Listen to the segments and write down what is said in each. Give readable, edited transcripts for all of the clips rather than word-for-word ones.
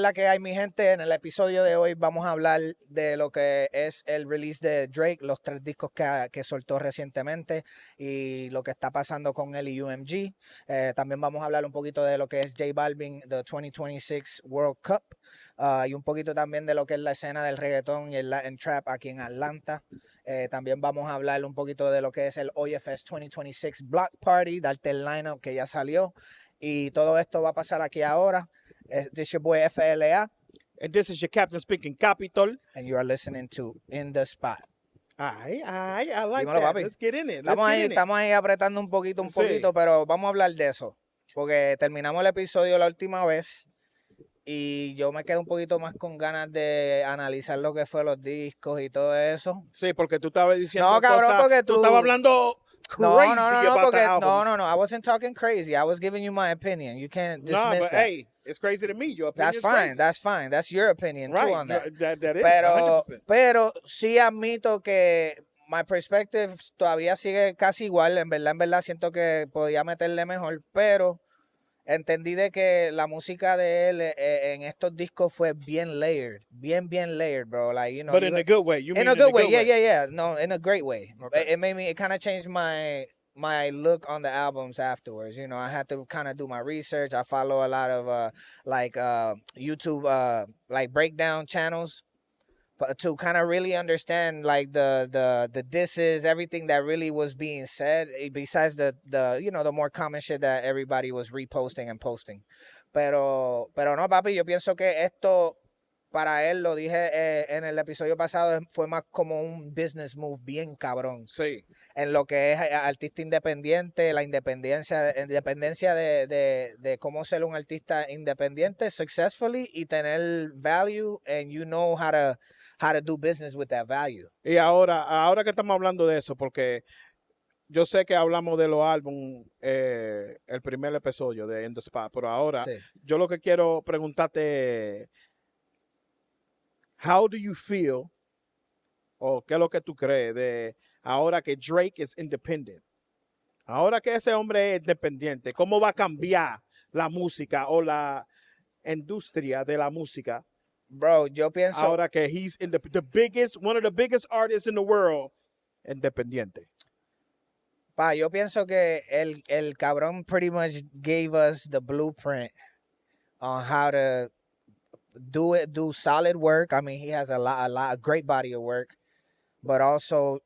la que hay, mi gente. En el episodio de hoy vamos a hablar de lo que es el release de Drake, los 3 discos que soltó recientemente y lo que está pasando con él y UMG. También vamos a hablar un poquito de lo que es J Balvin, the 2026 World Cup, y un poquito también de lo que es la escena del reggaetón y el Latin Trap aquí en Atlanta. También vamos a hablar un poquito de lo que es el OyFest 2026 Block Party, darte el lineup que ya salió. Y todo esto va a pasar aquí ahora. This is your boy FLA. And this is your captain speaking, Capiitol. And you are listening to In The Spot. I like Dímelo, that. papi. Let's get in it. Estamos ahí apretando un poquito, pero vamos a hablar de eso. Porque terminamos el episodio la última vez y yo me quedé un poquito más con ganas de analizar lo que fue los discos y todo eso. Sí, porque tú estabas diciendo No, cabrón, cosas, porque tú estabas hablando crazy about the albums. No. I wasn't talking crazy. I was giving you my opinion. You can't dismiss No, but that. hey, it's crazy to me. Your opinion That's is fine. crazy. That's fine. That's your opinion too on that. That is 100%. Pero sí admito que my perspective todavía sigue casi igual. En verdad siento que podía meterle mejor, pero entendí de que la música de él en estos discos fue bien layered, bien layered, bro. Like, you know, But in a good way. You mean in a good way. Yeah. No, in a great way. Okay. It kind of changed my look on the albums afterwards. You know, I had to kind of do my research. I follow a lot of YouTube like breakdown channels, but to kind of really understand like the disses, everything that really was being said, besides the you know, the more common shit that everybody was reposting and posting. Pero no, papi, yo pienso que esto para él, lo dije en el episodio pasado, fue más como un business move bien cabrón. Sí. En lo que es artista independiente, la independencia de cómo ser un artista independiente successfully y tener value, and you know how to do business with that value. Y ahora que estamos hablando de eso, porque yo sé que hablamos de los álbumes el primer episodio de In The Spot, pero ahora Sí. yo lo que quiero preguntarte es, how do you feel, o qué es lo que tú crees de ahora que Drake es independent? Ahora que ese hombre es independiente, ¿cómo va a cambiar la música o la industria de la música? Bro, yo pienso... Ahora que he's one of the biggest artists in the world, independiente. Yo pienso que el cabrón pretty much gave us the blueprint on how to do solid work. I mean, he has a great body of work, but also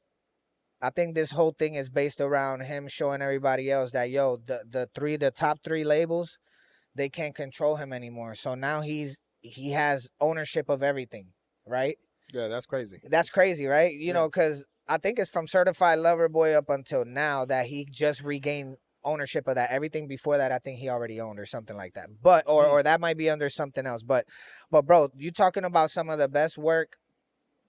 I think this whole thing is based around him showing everybody else that, yo, the top 3 labels, they can't control him anymore. So now he has ownership of everything, right? Yeah, that's crazy. That's crazy, right? You know, because I think it's from Certified Lover Boy up until now that he just regained ownership of that. Everything before that, I think he already owned or something like that. But or that might be under something else. But bro, you talking about some of the best work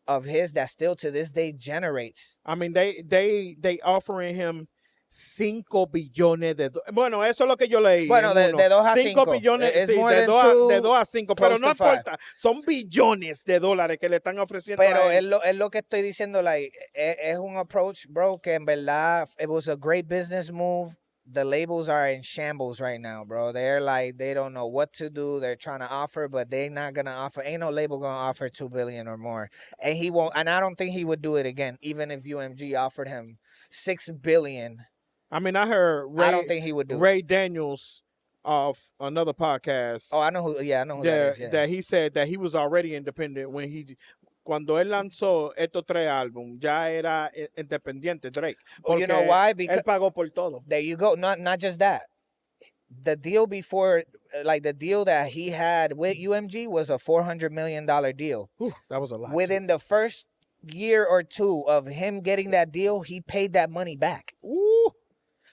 of his that still to this day generates. I mean, they offering him 5 billones de dólares. Bueno, eso es lo que yo leí. Bueno, de 2 a 5. 5 billones, It's sí, more de than 2 a 5. Pero no to 5. importa. Son billones de dólares que le están ofreciendo Pero a él. es lo que estoy diciendo, like, es un approach, bro, que en verdad, it was a great business move. The labels are in shambles right now, bro. They're like, they don't know what to do. They're trying to offer, but they're not going to offer. Ain't no label going to offer $2 billion or more. And he won't, and I don't think he would do it again, even if UMG offered him $6 billion. I mean, I heard I don't think he would do Ray Daniels of another podcast. Oh, I know who that is. Yeah. That he said that he was already independent cuando él lanzó estos 3 álbumes, ya era independiente Drake. Well, you know why? Because él pagó por todo. There you go. Not just that. The deal before, like the deal that he had with UMG was a $400 million deal. Ooh, that was a lot. Within the first year or 2 of him getting that deal, he paid that money back. Ooh.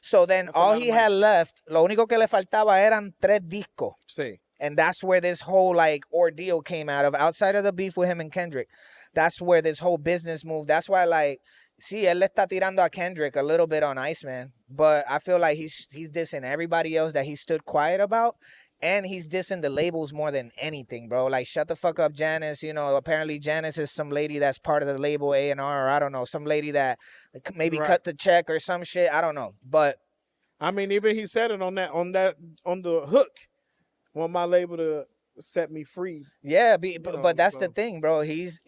So then all he had left, lo único que le faltaba eran 3 discos. Sí. And that's where this whole like ordeal came out of, outside of the beef with him and Kendrick. That's where this whole business move. That's why, like, sí, él le está tirando a Kendrick a little bit on Iceman, but I feel like he's dissing everybody else that he stood quiet about, and he's dissing the labels more than anything, bro. Like, shut the fuck up, Janice. You know, apparently Janice is some lady that's part of the label A&R, or I don't know, some lady that maybe cut the check or some shit. I don't know, but I mean, even he said it on the hook. Want my label to set me free. Yeah, know, but that's so. the thing, bro. He's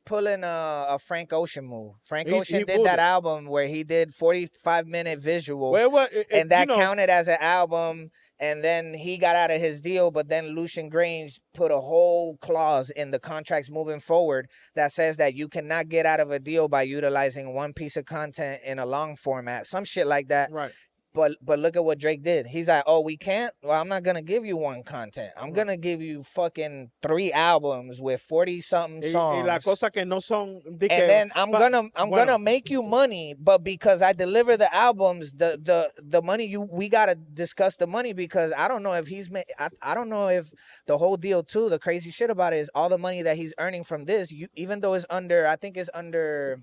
pulling a Frank Ocean move. Frank Ocean He did that pulled it. album where he did 45-minute visual, Well, and that you know, counted as an album. And then he got out of his deal, but then Lucian Grange put a whole clause in the contracts moving forward that says that you cannot get out of a deal by utilizing one piece of content in a long format, some shit like that. right. But look at what Drake did. He's like, oh, we can't? Well, I'm not going to give you one content. I'm going to give you fucking 3 albums with 40-something songs. Y la cosa que no son... And then I'm gonna make you money, but because I deliver the albums, the money we gotta discuss the money, because I don't know if I don't know if the whole deal too. The crazy shit about it is all the money that he's earning from this, even though it's under, I think it's under.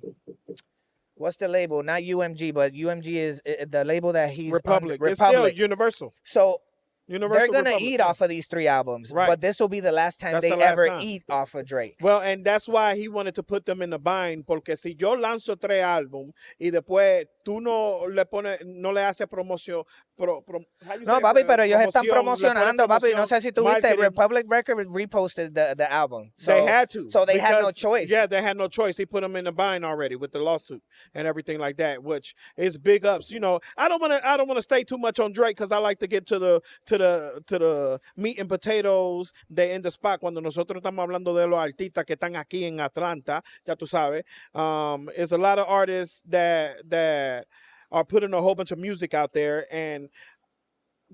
What's the label? Not UMG, but UMG is the label that he's Republic. Under. It's still Universal. So Universal they're gonna Republic. eat off of these 3 albums, Right. but this will be the last time That's they the last ever time. eat off of Drake. Well, and that's why he wanted to put them in the bind, porque si yo lanzo 3 álbumes y después tú no le haces promoción. No, papi, pero ellos están promocionando, papi. No sé si tú viste, marketing. Republic Records reposted the album. So, They had to. So they had no because- choice. Yeah, they had no choice. He put them in the bind already with the lawsuit and everything like that, which is big ups. You know, I don't want to stay too much on Drake because I like to get to the meat and potatoes de In The Spot cuando nosotros estamos hablando de los artistas que están aquí en Atlanta, ya tú sabes. There's a lot of artists that are putting a whole bunch of music out there, and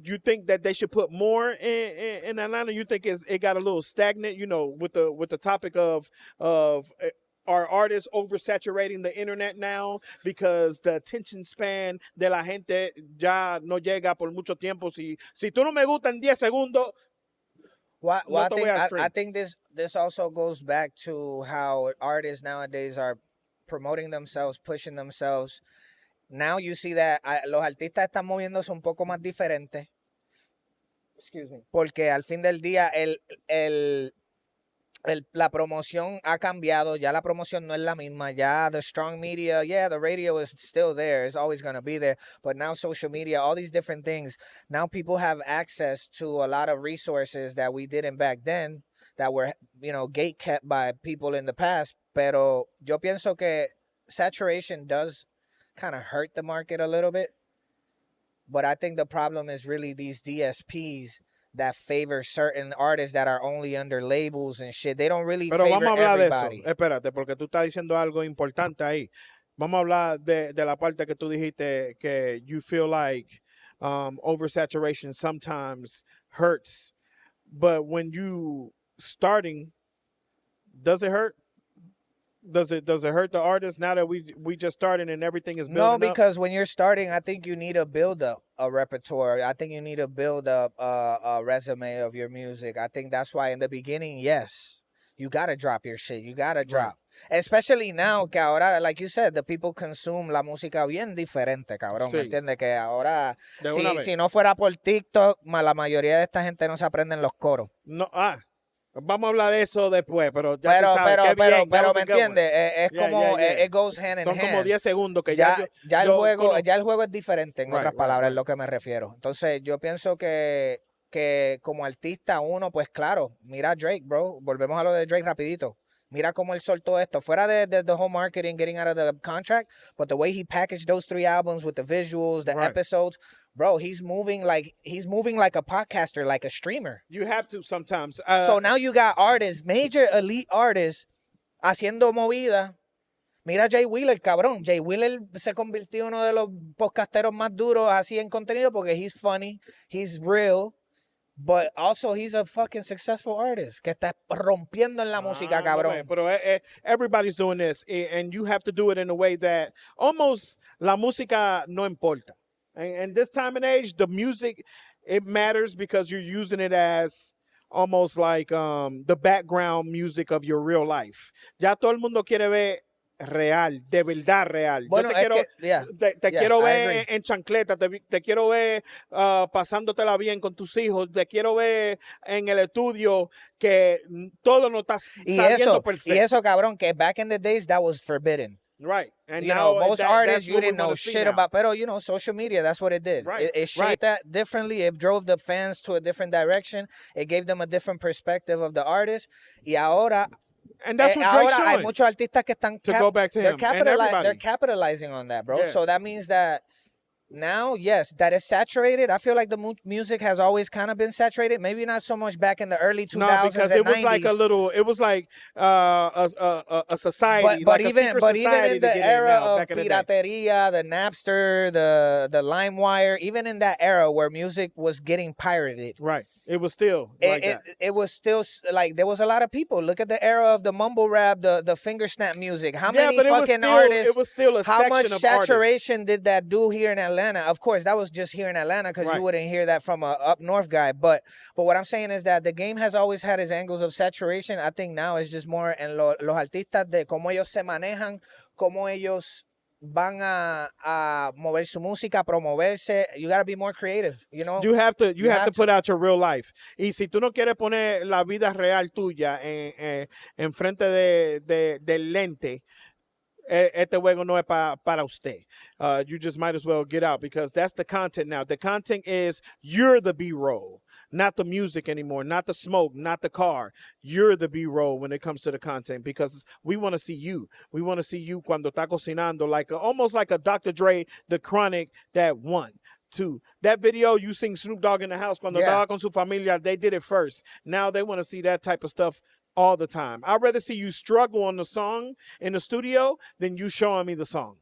you think that they should put more in Atlanta? You think it got a little stagnant, you know, with the topic of are artists oversaturating the internet now because the attention span de la gente ya no llega por mucho tiempo? Si tú no me gusta en 10 segundos, Well, no te voy a stream. I think this also goes back to how artists nowadays are promoting themselves, pushing themselves. Now you see that los artistas están moviéndose un poco más diferente. Excuse me. Porque al fin del día la promoción ha cambiado. Ya la promoción no es la misma. Ya the strong media, yeah, the radio is still there. It's always going to be there. But now social media, all these different things. Now people have access to a lot of resources that we didn't back then, that were, you know, gate kept by people in the past. Pero yo pienso que saturation does kind of hurt the market a little bit. But I think the problem is really these DSPs that favor certain artists that are only under labels and shit. They don't really pero favor vamos a hablar everybody. de eso. Espérate, porque tú estás diciendo algo importante ahí. Vamos a hablar de la parte que tú dijiste que you feel like oversaturation sometimes hurts. But when you starting, does it hurt? Does it hurt the artist now that we just started and everything is building No, up? because when you're starting, I think you need to build up a repertoire. I think you need to build up a resume of your music. I think that's why in the beginning, yes, you got to drop your shit. You got to drop. Especially now que ahora, like you said, the people consume la música bien diferente, cabrón. Sí. ¿Me entiendes? Que ahora, De una vez. si no fuera por TikTok, la mayoría de esta gente no se aprenden los coros. No, vamos a hablar de eso después, pero ya tú sabes, qué bien, pero that was me a good one. entiendes, es Yeah, como, yeah, yeah. it goes hand in Son hand. como 10 segundos que ya el yo juego es diferente, en otras palabras, es lo que me refiero. Entonces, yo pienso que como artista uno, pues claro, mira a Drake, bro. Volvemos a lo de Drake rapidito. Mira cómo él soltó esto. Fuera de the whole marketing, getting out of the contract, but the way he packaged those 3 albums with the visuals, the episodes, bro, he's moving like a podcaster, like a streamer. You have to sometimes. So now you got artists, major elite artists, haciendo movida. Mira a Jay Wheeler, cabrón. Jay Wheeler se convirtió en uno de los podcasteros más duros así en contenido porque he's funny, he's real, but also he's a fucking successful artist que está rompiendo en la música, cabrón. Pero everybody's doing this, and you have to do it in a way that almost la música no importa. And this time and age, the music, it matters because you're using it as almost like the background music of your real life. Ya todo el mundo quiere ver real, de verdad real. Bueno, te quiero ver en chancleta, te quiero ver pasándotela bien con tus hijos, te quiero ver en el estudio que todo no está saliendo perfecto. Y eso, cabrón, que back in the days that was forbidden. Right. And you now know, most artists you didn't know shit now. about, pero you know, social media, that's what it did. Right. It shaped that differently. It drove the fans to a different direction. It gave them a different perspective of the artist. Y ahora, and that's what Drake's ahora hay showing. muchos artistas que están To go back to him and everybody. they're capitalizing on that, bro. Yeah. So that means that now, yes, that is saturated. I feel like the music has always kind of been saturated. Maybe not so much back in the early 2000s. No, because and it was 90s. like it was like a society, but like a even secret but society even in the to get era in now, of back in the day. pirateria, the Napster, the LimeWire, even in that era where music was getting pirated, Right. It was still like that. It was still like there was a lot of people. Look at the era of the mumble rap, the finger snap music. How many fucking artists? It was still a how section much of saturation artists. did that do here in Atlanta? Of course, that was just here in Atlanta because Right. you wouldn't hear that from a up north guy. But what I'm saying is that the game has always had its angles of saturation. I think now it's just more en los artistas de cómo ellos se manejan, cómo ellos van a mover su música, promoverse. You gotta be more creative, you know. You have to put out your real life. Y si tú no quieres poner la vida real tuya en frente del lente, este juego no es para usted. You just might as well get out because that's the content now. The content is you're the B-roll, not the music anymore, not the smoke, not the car. You're the B-roll when it comes to the content because we want to see you. We want to see you cuando está cocinando, like almost like a Dr. Dre, The Chronic, that one. Two. That video you sing Snoop Dogg in the house cuando estaba con su familia, they did it first. Now they want to see that type of stuff all the time. I'd rather see you struggle on the song in the studio than you showing me the song.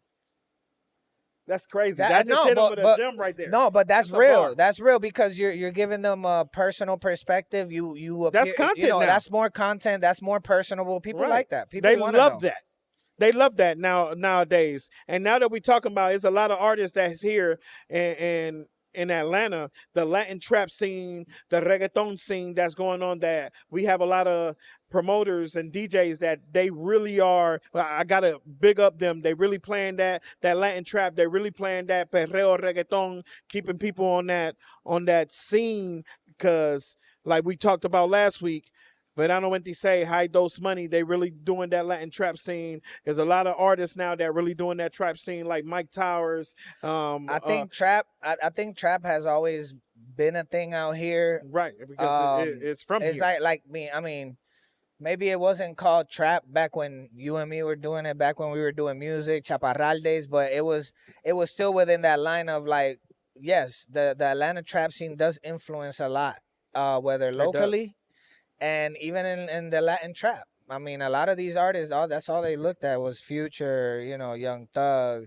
That's crazy. That just hit him with a gem right there. No, but that's real. That's real because you're giving them a personal perspective. You appear, that's content. You know, now. That's more content. That's more personable. People like that. People they love that. They love that nowadays. And now that we're talking about, there's a lot of artists that's here and in Atlanta, the Latin trap scene, the reggaeton scene that's going on, that we have a lot of promoters and DJs that they really are, I gotta big up them. They really playing that Latin trap. They really playing that perreo reggaeton, keeping people on that scene because like we talked about last week, Verano 26, High Dose Money, they really doing that Latin trap scene. There's a lot of artists now that really doing that trap scene, like Mike Towers. I think trap has always been a thing out here. Right, because it's from it's here. like me. I mean, maybe it wasn't called trap back when you and me were doing it, back when we were doing music, Chaparral days, but it was still within that line of like, yes, the Atlanta trap scene does influence a lot, whether locally. And even in the Latin trap, I mean, a lot of these artists, that's all they looked at was Future, you know, Young Thug,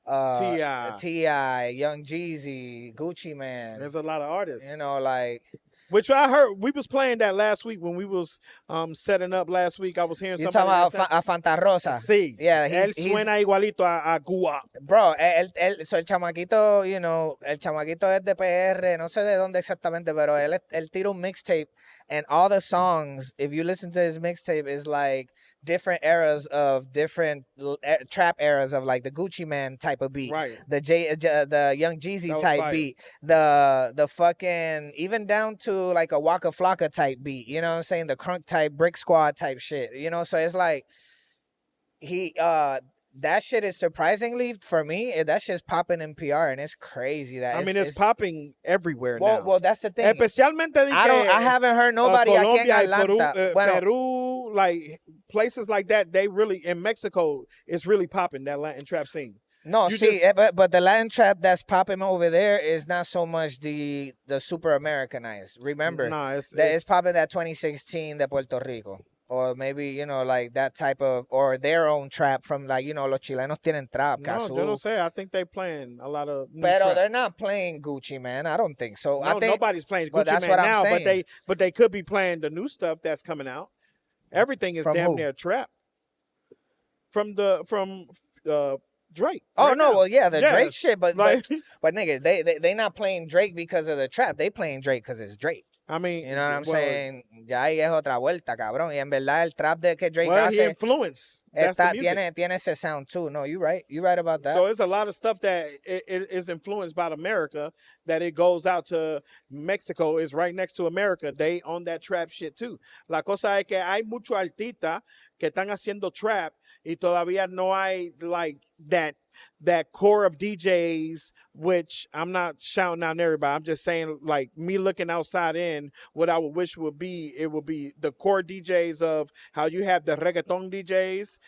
T.I., Young Jeezy, Gucci Man. There's a lot of artists. You know, like... Which I heard, we was playing that last week when we was setting up last week. I was hearing somebody... You talking about a Fantarosa? Sí. Yeah, él suena igualito a Cuba. Bro, el chamaquito, you know, el chamaquito es de PR, no sé de dónde exactamente, pero él tira un mixtape, and all the songs, if you listen to his mixtape, is like different eras of different trap eras of like the Gucci Man type of beat, right? The Young Jeezy type beat, the fucking even down to like a Waka Flocka type beat, you know what I'm saying? The Crunk type, Brick Squad type shit, you know. So it's like that shit is surprisingly for me. That shit's popping in PR, and it's crazy that it's popping everywhere now. Well, that's the thing. Especialmente I haven't heard nobody aquí en Atlanta. Peru, like places like that. They really in Mexico, it's really popping that Latin trap scene. No, but the Latin trap that's popping over there is not so much the super Americanized. Remember, it's popping that 2016 de Puerto Rico. Or maybe, you know, like that type of, or their own trap from like, you know, los chilenos tienen trap. No, yo no sé. I think they playing a lot of new Pero trap. they're not playing Gucci, man. I don't think so. No, I think, nobody's playing Gucci that's Man what now, I'm saying. but they could be playing the new stuff that's coming out. Everything is from damn who? near trap. From Drake. Oh right no, now. well yeah, the Drake shit, but like, nigga, they not playing Drake because of the trap. They playing Drake because it's Drake. I mean, you know what I'm saying? Ya ahí es otra vuelta, cabrón. Y en verdad el trap de que Drake hace, he influenced. That's the music. Tiene ese sound too. No, you're right. You're right about that. So it's a lot of stuff that it is influenced by America, that it goes out to Mexico. Is right next to America. They own that trap shit too. La cosa es que hay muchos artistas que están haciendo trap y todavía no hay like that core of DJs, which I'm not shouting out everybody. I'm just saying, like, me looking outside in, what I would wish would be, it would be the core DJs of how you have the reggaeton DJs,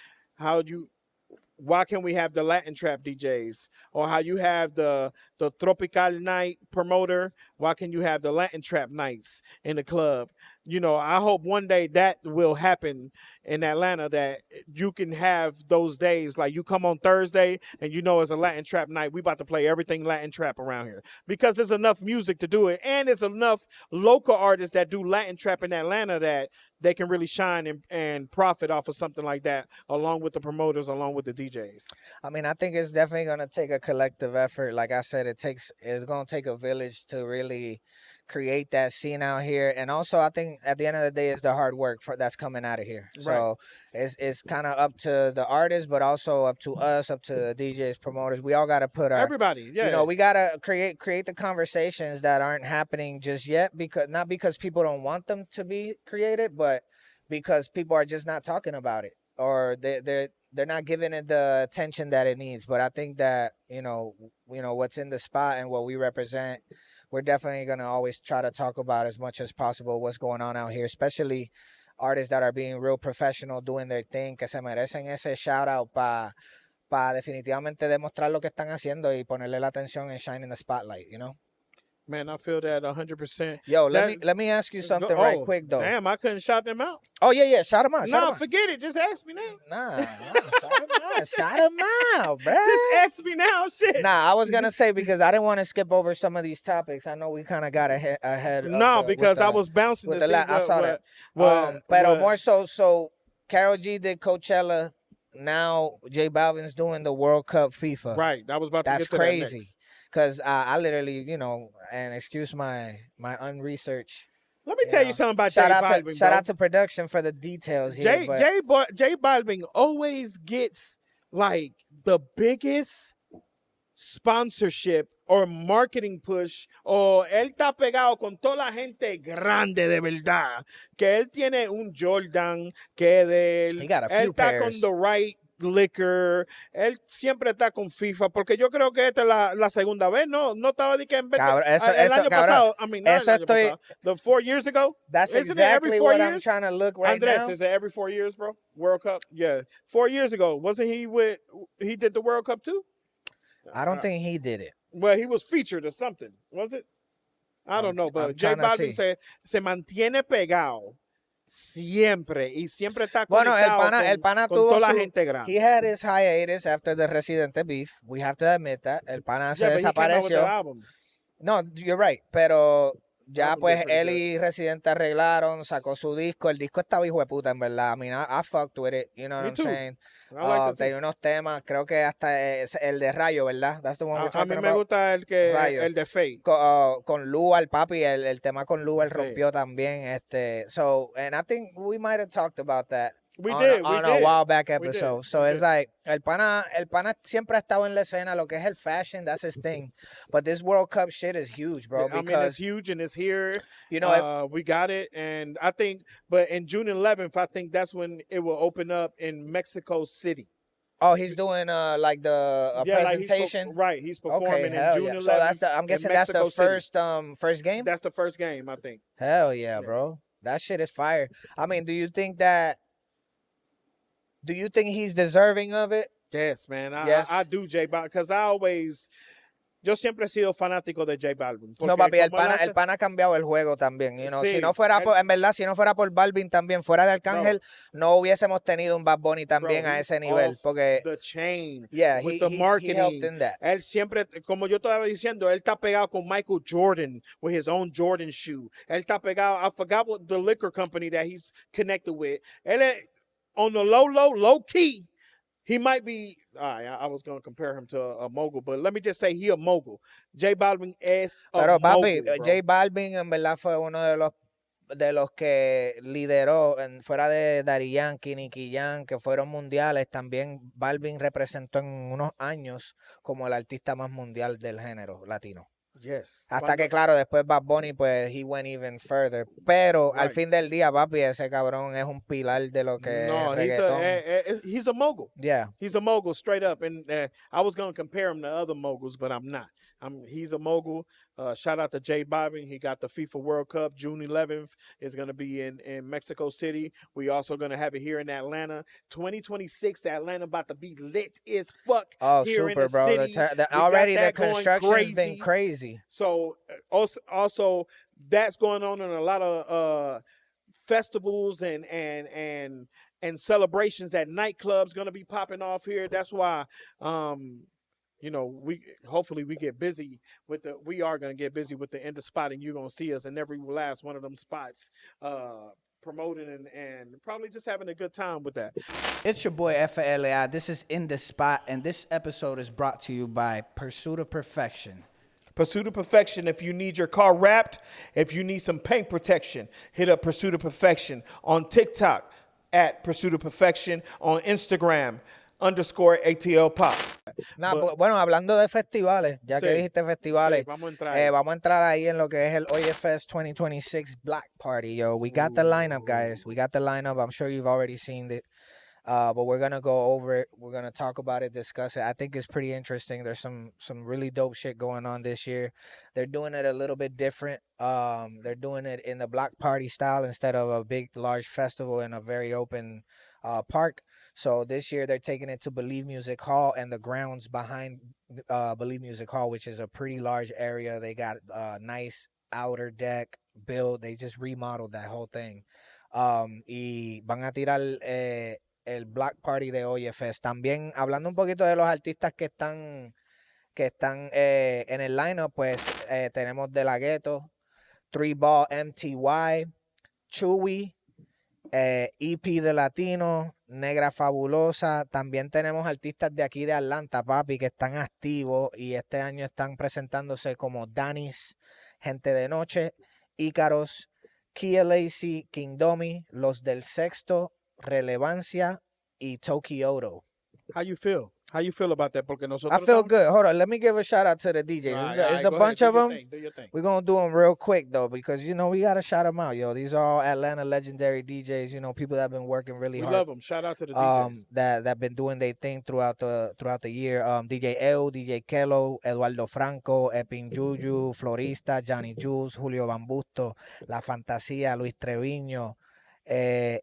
why can't we have the Latin trap DJs? Or how you have the tropical night promoter, why can you have the Latin trap nights in the club? You know, I hope one day that will happen in Atlanta, that you can have those days, like you come on Thursday and you know it's a Latin trap night, we about to play everything Latin trap around here. Because there's enough music to do it, and there's enough local artists that do Latin trap in Atlanta that they can really shine and profit off of something like that, along with the promoters, along with the DJs. I mean, I think it's definitely going to take a collective effort. Like I said, it's going to take a village to really create that scene out here. And also, I think at the end of the day, it's the hard work that's coming out of here. Right. So it's kind of up to the artists, but also up to us, up to the DJs, promoters. We all got to put everybody. Yeah. You know, we got to create the conversations that aren't happening just yet, not because people don't want them to be created, but because people are just not talking about it, or they're not giving it the attention that it needs. But I think that, you know, what's in the spot and what we represent, we're definitely going to always try to talk about as much as possible what's going on out here, especially artists that are being real professional, doing their thing, que se merecen ese shout out para definitivamente demostrar lo que están haciendo y ponerle la atención and shine in the spotlight, you know? Man, I feel that 100%. Yo, let me ask you something right quick, though. Damn, I couldn't shout them out. Oh, yeah, shout them out. No, forget it. Just ask me now. Nah, shout them out, bro. Just ask me now, shit. Nah, I was going to say, because I didn't want to skip over some of these topics. I know we kind of got ahead. No, because I was bouncing to see I saw that. But more so Karol G did Coachella. Now J Balvin's doing the World Cup FIFA. Right, I was about to get to crazy. That next. Because I literally, you know, and excuse my unresearch. Let me tell you something about J Balvin. Shout out to production for the details here. J Balvin always gets like the biggest sponsorship or marketing push, o él está pegado con toda la gente grande de verdad, que él tiene un Jordan que de él, él está con the right liquor, él siempre está con FIFA, porque yo creo que esta es la segunda vez, no estaba de que en vez el año pasado, I mean, not el año pasado, the 4 years ago. That's exactly what I'm trying to look right Andres, now. Is it every 4 years, bro? World Cup? Yeah. 4 years ago, wasn't he he did the World Cup too? I don't think he did it. Well, he was featured or something, was it? I don't know, but J Balvin se mantiene pegado siempre y siempre está conectado el pana con tuvo toda la gente grande. He had his hiatus after the Residente beef. We have to admit that. El pana se desapareció. No, you're right, pero ya pues él y Residente arreglaron, sacó su disco. El disco estaba hijo de puta, en verdad. I mean, I fucked with it, you know what I'm saying? Tenía unos temas, creo que hasta el de Rayo, ¿verdad? That's the one we're talking about. A mí me gusta el de Fate. Con Lual, papi, el tema con Lual rompió también. So, and I think we might have talked about that. We did. A while back episode. So it's like, el pana siempre ha estado en la escena, lo que es el fashion, that's his thing. But this World Cup shit is huge, bro. I mean, it's huge and it's here. You know, we got it. And I think, but in June 11th, I think that's when it will open up in Mexico City. Oh, he's doing like the presentation? Right, he's performing in June 11th. So I'm guessing that's the first game? That's the first game, I think. Hell yeah, bro. That shit is fire. I mean, do you think he's deserving of it? Yes, man. I do, J Balvin, because yo siempre he sido fanático de J Balvin. No, papi, el pana ha cambiado el juego también. You know? Sí, si no fuera por Balvin también, fuera de Arcángel, no hubiésemos tenido un Bad Bunny también a ese nivel. Porque the chain, yeah, with the marketing, he helped in that. Él siempre, como yo estaba diciendo, él está pegado con Michael Jordan with his own Jordan shoe. Él está pegado, I forgot what the liquor company that he's connected with. Él on the low key, he might be. I was going to compare him to a mogul, but let me just say he a mogul. J Balvin es a mogul. Pero papi, J Balvin en verdad fue uno de los que lideró fuera de Daddy Yankee, Nicky Jam, que fueron mundiales. También Balvin representó en unos años como el artista más mundial del género latino. Yes. Hasta que, claro, después Bad Bunny, pues, he went even further. Pero, al Right. fin del día, papi, ese cabrón es un pilar de lo que No, es reggaetón. he's a mogul. Yeah. He's a mogul straight up. And I was going to compare him to other moguls, but I'm not. He's a mogul. Shout out to J Balvin. He got the FIFA World Cup June 11th. It's going to be in Mexico City. We also going to have it here in Atlanta. 2026, Atlanta about to be lit as fuck Oh, here super, in the bro. city. Already the that going construction's been crazy. So also that's going on in a lot of festivals and celebrations at nightclubs going to be popping off here. That's why we hopefully we get busy with we are going to get busy with the Industria spot, and you're going to see us in every last one of them spots promoting and probably just having a good time with that. It's your boy FLA. This is In The Spot, and this episode is brought to you by Pursuit of Perfection. Pursuit of Perfection. If you need your car wrapped, if you need some paint protection, hit up Pursuit of Perfection on TikTok at Pursuit of Perfection, on Instagram _ATL Pop. Bueno, hablando de festivales, ya Sí, que dijiste festivales, sí, vamos a entrar. vamos a entrar ahí en lo que es el OyFest 2026 Black Party, yo. We got the lineup, guys. We got the lineup. I'm sure you've already seen it. But we're going to go over it. We're going to talk about it, discuss it. I think it's pretty interesting. There's some really dope shit going on this year. They're doing it a little bit different. They're doing it in the block party style instead of a big, large festival in a very open park. So this year they're taking it to Believe Music Hall and the grounds behind Believe Music Hall, which is a pretty large area. They got a nice outer deck build. They just remodeled that whole thing. Y van a tirar el Black Party de OyFest. También hablando un poquito de los artistas que están en el lineup, pues tenemos De La Ghetto, 3Ball MTY, Chewy, EP de Latino, Negra Fabulosa. También tenemos artistas de aquí de Atlanta, papi, que están activos y este año están presentándose como Danis, Gente de Noche, Ícaros, Kia Lacey, Kingdomi, Los del Sexto, Relevancia y Tokioto. How you feel? How you feel about that? Porque nosotros I feel good. Hold on. Let me give a shout out to the DJs. It's a bunch of them. Do your thing. We're going to do them real quick, though, because, we got to shout them out, yo. These are all Atlanta legendary DJs, people that have been working really hard. We love them. Shout out to the DJs. That been doing their thing throughout the year. DJ Eu, DJ Kelo, Eduardo Franco, Epin Juju, Florista, Johnny Jules, Julio Bambusto, La Fantasía, Luis Treviño,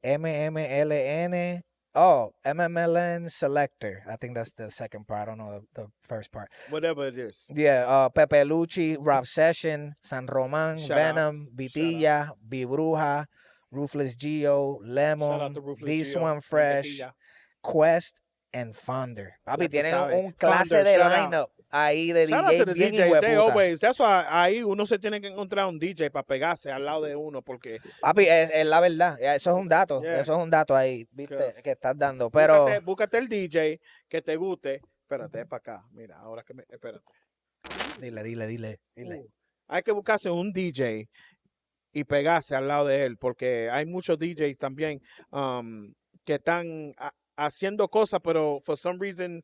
MMLN. Oh, MMLN Selector. I think that's the second part. I don't know the first part. Whatever it is. Yeah, Pepe Lucci, Rob Session, San Roman, Shout Venom, Vitilla, B Bruja, Ruthless Geo, Shout out Lemon, to Ruthless This Gio, One Fresh, Vitilla. Quest, and Fonder. Papi, Ya tú tienen sabes. un clase Fonder, de shout out. lineup ahí de Shout out to DJ the bien DJs. They hijueputa. always. That's why ahí uno se tiene que encontrar un DJ para pegarse al lado de uno porque Papi, es la verdad. Eso es un dato. Yeah. Eso es un dato ahí, viste, Yes. que estás dando. Pero búscate el DJ que te guste. Espérate, para acá. Mira, ahora que espérate. dile. Hay que buscarse un DJ y pegarse al lado de él porque hay muchos DJs también que están haciendo cosas, pero for some reason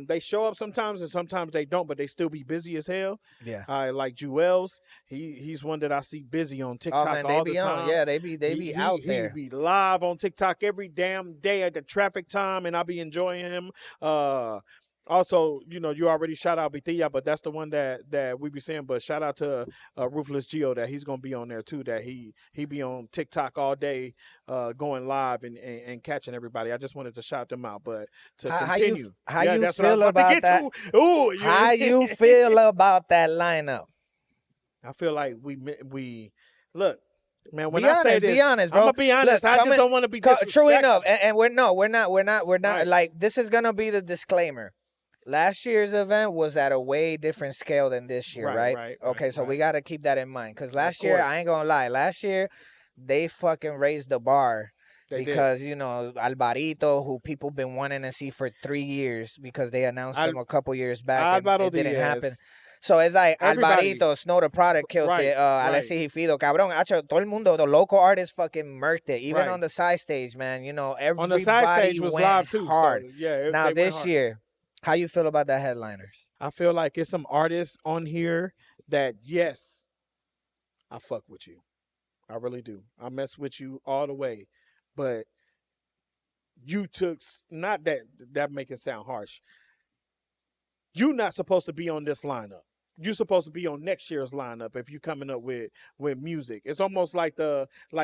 they show up sometimes and sometimes they don't, but they still be busy as hell. Yeah. Like Jewels, he's one that I see busy on Oh TikTok man, all they the be time. on. Yeah, they be out there. He be live on TikTok every damn day at the traffic time, and I be enjoying him. Also, you already shout out Vitilla, but that's the one that we be seeing. But shout out to Ruthless Geo that he's gonna be on there too. That he be on TikTok all day, going live and catching everybody. I just wanted to shout them out. But to continue, how you that's what I was feel about to about get that? to. Ooh, How you feel about that lineup? I feel like we look. Man, when Be I say honest, this, be honest, bro. I'm gonna be honest. Look, I come just in- don't want to be disrespectful. True enough, and we're not Right. like this is gonna be the disclaimer. Last year's event was at a way different scale than this year, right? Okay, so we got to keep that in mind. Because last year, course. I ain't going to lie, last year, they fucking raised the bar. They did. Because, Alvarito, who people been wanting to see for 3 years because they announced him a couple years back and Álvaro it didn't Díaz. happen. So it's like Everybody. Alvarito, Snow the Product killed Right, it. right. Alexis Hifido, cabrón, hacho, todo el mundo, the local artists fucking murked it. Even Right. on the side stage, man, everybody On the side stage was went live too. hard. So, yeah, Now they went this hard. year, how you feel about the headliners? I feel like it's some artists on here that yes, I fuck with you. I really do. I mess with you all the way. But you took, not that make it sound harsh. You're not supposed to be on this lineup. You're supposed to be on next year's lineup if you're coming up with music. It's almost like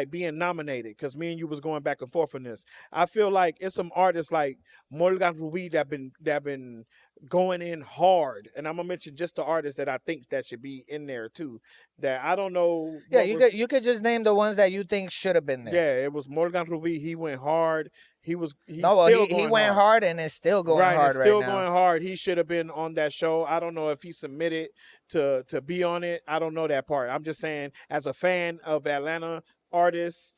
being nominated, because me and you was going back and forth on this. I feel like it's some artists like Molga Rubi that been going in hard, and I'm gonna mention just the artists that I think that should be in there too. That I don't know. Yeah, you could just name the ones that you think should have been there. Yeah, it was Molgan Rubi. He went hard. He went hard and is still going hard it's still right now. going hard. He should have been on that show. I don't know if he submitted to be on it. I don't know that part. I'm just saying, as a fan of Atlanta artists,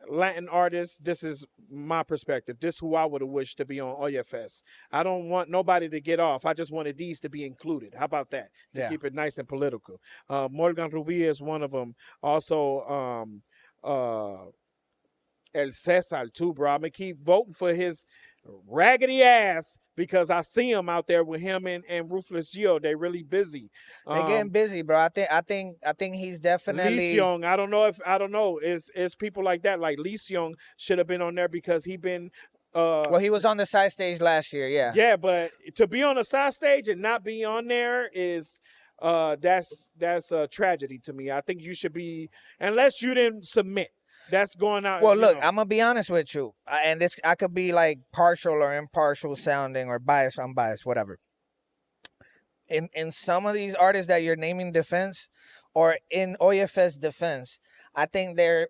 Latin artists, this is my perspective. This is who I would have wished to be on Oye Fest. I don't want nobody to get off. I just wanted these to be included. How about that? To keep it nice and political. Morgan Rubi is one of them. Also, El Cesar too, bro. I'm going to keep voting for his raggedy ass because I see him out there with him and Ruthless Gio. They really busy. They're getting busy, bro. I think he's definitely. Lee Seung, I don't know. It's people like that. Like Lee Seung should have been on there because he been. Well, he was on the side stage last year. Yeah. Yeah, but to be on the side stage and not be on there is. That's a tragedy to me. I think you should be, unless you didn't submit. That's going out. Well, look, I'm gonna be honest with you, and this I could be like partial or impartial sounding or biased, unbiased, whatever. In some of these artists that you're naming defense, or in OYF's defense, I think they're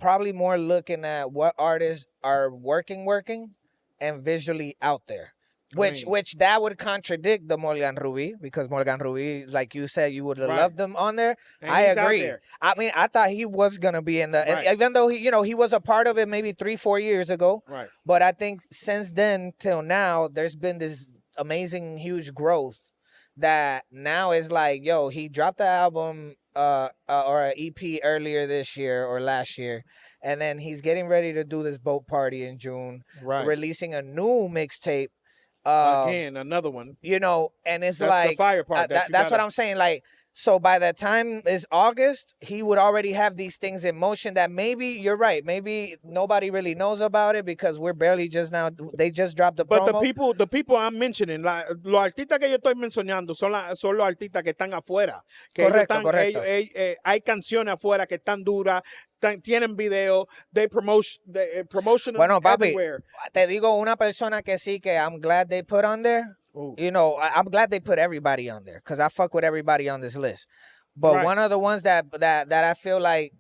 probably more looking at what artists are working, and visually out there. Which that would contradict the Morgan Rubi, because Morgan Rubi, like you said, you would have loved them on there. And I agree. I mean, I thought he was gonna be in the, and even though he was a part of it maybe 3-4 years ago. Right. But I think since then till now, there's been this amazing, huge growth that now is like, yo, he dropped the album or an EP earlier this year or last year. And then he's getting ready to do this boat party in June. Right. Releasing a new mixtape. Again, another one. And it's that's like the fire part. That's what I'm saying. Like, so by the time it's August, he would already have these things in motion that maybe you're right. Maybe nobody really knows about it because we're barely just now. They just dropped the promo. But the people I'm mentioning, los artistas que yo estoy mencionando son los artistas que están afuera. Que Correcto. Hay canciones afuera que están duras. Tienen video, they promotion Bueno, papi, everywhere. Te digo una persona que sí que I'm glad they put on there. Ooh. I'm glad they put everybody on there because I fuck with everybody on this list. But one of the ones that I feel like,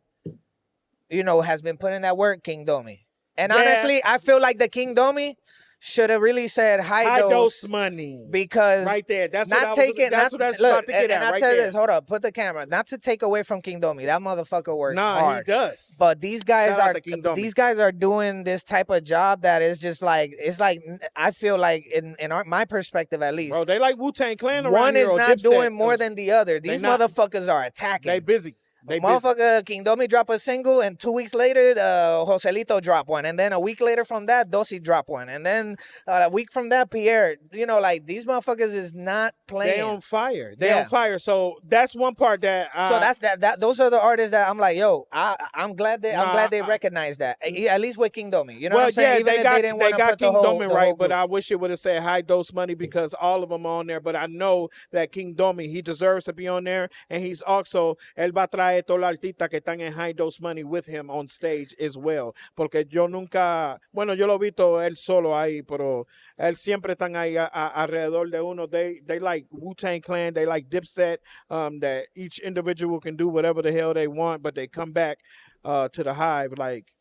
has been putting that work, King Domi. And honestly, I feel like the King Domi should have really said high dose money, because right there. That's not what taking. That's what I was about to get at. And Right tell you there. this, hold up, put the camera. Not to take away from King Domi, that motherfucker works hard. He does. But these guys Shout out to King Domi. these guys are doing this type of job that is just like, it's like, I feel like in my perspective at least, bro, they like Wu-Tang Clan around one here. is not doing more than the other. These motherfuckers are attacking. They busy. Motherfucker, King Domi drop a single, and 2 weeks later, Joselito drop one, and then a week later from that, Dossi drop one, and then a week from that, Pierre. Like these motherfuckers is not playing. They on fire. They on fire. So that's one part that. So that's that. Those are the artists that I'm like, yo, I'm glad they recognize that. At least with King Domi, you know what I'm saying? Yeah, Even they got King Domi right, but group. I wish it would have said high dose money because all of them are on there. But I know that King Domi, he deserves to be on there, and he's also él va a traer todos los artistas que están en high dose money with him on stage as well. Porque yo nunca, bueno, yo lo he visto él solo ahí, pero él siempre están ahí alrededor de uno. They like Wu-Tang Clan, they like Dipset, that each individual can do whatever the hell they want, but they come back to the hive like,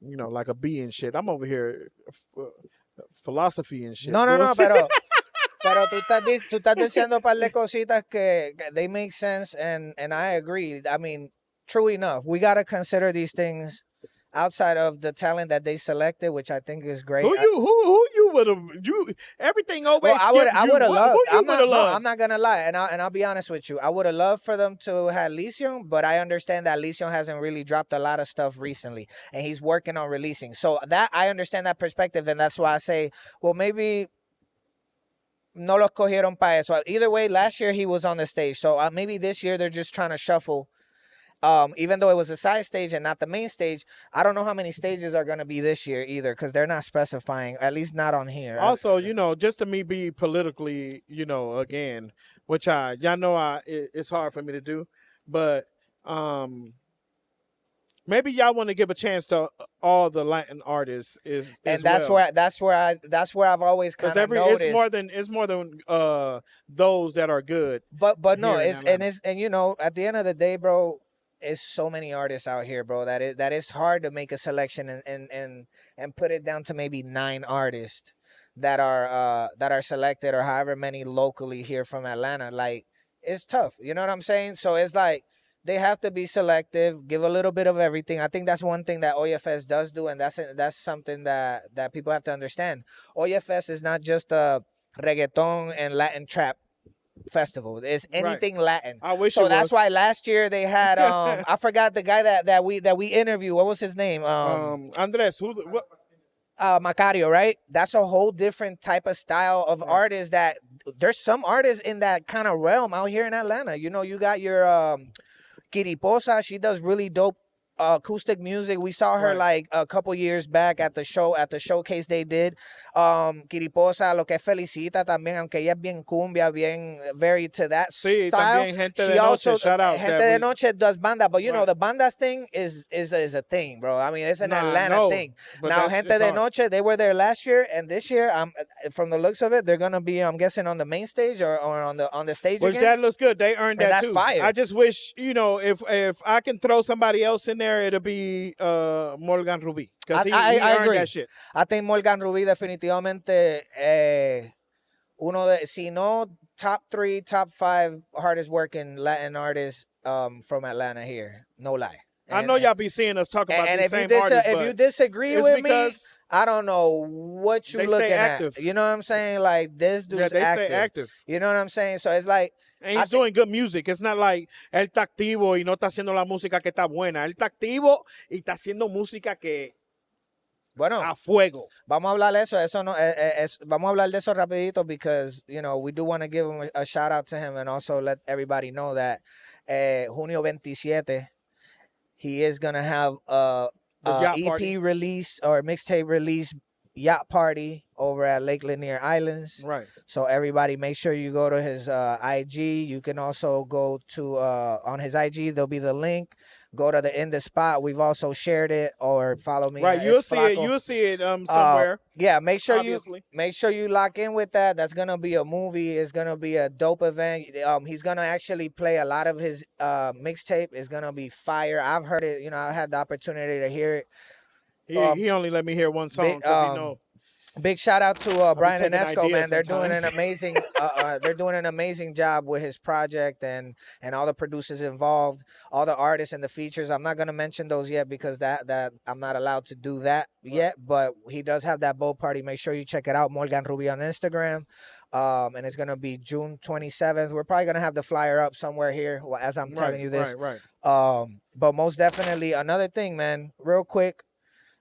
like a bee and shit. I'm over here philosophy and shit. No, pero tú estás diciendo un par de cositas que they make sense, and I agree. I mean, true enough, we got to consider these things outside of the talent that they selected, which I think is great. Who you would have everything always. Well, I would have loved. I'm not gonna lie, and I'll be honest with you. I would have loved for them to have Lysium, but I understand that Lysium hasn't really dropped a lot of stuff recently, and he's working on releasing. So that I understand that perspective, and that's why I say, well, maybe no lo cogieron para eso. Either way, last year he was on the stage. So maybe this year they're just trying to shuffle. Even though it was a side stage and not the main stage, I don't know how many stages are going to be this year either, because they're not specifying, at least not on here. Also, just to me be politically, again, which it's hard for me to do, but maybe y'all want to give a chance to all the Latin artists that's where I've always kind of noticed. It's more than those that are good. But no, at the end of the day, bro, it's so many artists out here, bro, that is hard to make a selection and put it down to maybe 9 artists that are selected, or however many locally here from Atlanta. Like, it's tough. You know what I'm saying? So it's like they have to be selective, give a little bit of everything. I think that's one thing that OYFS does do, and that's something that people have to understand. OYFS is not just a reggaeton and Latin trap festival. It's anything Latin. I wish so. It that's was. why last year they had I forgot the guy that we interviewed. What was his name? Andres. What? Macario, right? That's a whole different type of style of artists. That there's some artists in that kind of realm out here in Atlanta. You got your Kiriposa. She does really dope acoustic music. We saw her like a couple years back at the showcase they did. Kiriposa, lo que es Felicita también, aunque ella es bien cumbia, bien very to that Sí, style. También Gente She de also, Noche, shout out. Gente de Noche does banda, but the bandas thing is a thing, bro. I mean, it's an Atlanta thing. Now, Gente de Noche, they were there last year, and this year, from the looks of it, they're gonna be, I'm guessing, on the main stage or on the stage Which again. that looks good. They earned that that's too. Fire. I just wish, if I can throw somebody else in there, it'll be Morgan Rubi, because he I earned agree. that shit. I think Morgan Rubi definitivamente uno de, si no top 3, top 5 hardest working Latin artists from Atlanta here. No lie. I know y'all be seeing us talk about these same artists, if you disagree with me, I don't know what you looking active. at. You know what I'm saying? Like, this dude's they active. stay active. You know what I'm saying? So it's like, and he's doing good music. It's not like él está activo y no está haciendo la música que está buena. Él está activo y está haciendo música que bueno, a fuego. Vamos a hablar de eso no, vamos a hablar de eso rapidito, because, we do want to give him a shout out to him, and also let everybody know that Junio 27, he is going to have a EP party release or mixtape release yacht party over at Lake Lanier Islands. Right. So everybody, make sure you go to his IG. You can also go to on his IG. There'll be the link. Go to the In the Spot. We've also shared it, or follow me. Right, you'll see it. You'll see it somewhere. Yeah, make sure obviously. you lock in with that. That's gonna be a movie. It's gonna be a dope event. He's gonna actually play a lot of his mixtape. It's gonna be fire. I've heard it. I had the opportunity to hear it. He only let me hear one song because he know. Big shout out to Brian and Esco, man. They're sometimes. doing an amazing they're doing an amazing job with his project, and all the producers involved, all the artists and the features. I'm not gonna mention those yet, because that I'm not allowed to do that yet. But he does have that boat party. Make sure you check it out, Molgan Rubi on Instagram. And it's gonna be June 27th. We're probably gonna have the flyer up somewhere here as I'm telling you this. Right. But most definitely, another thing, man, real quick.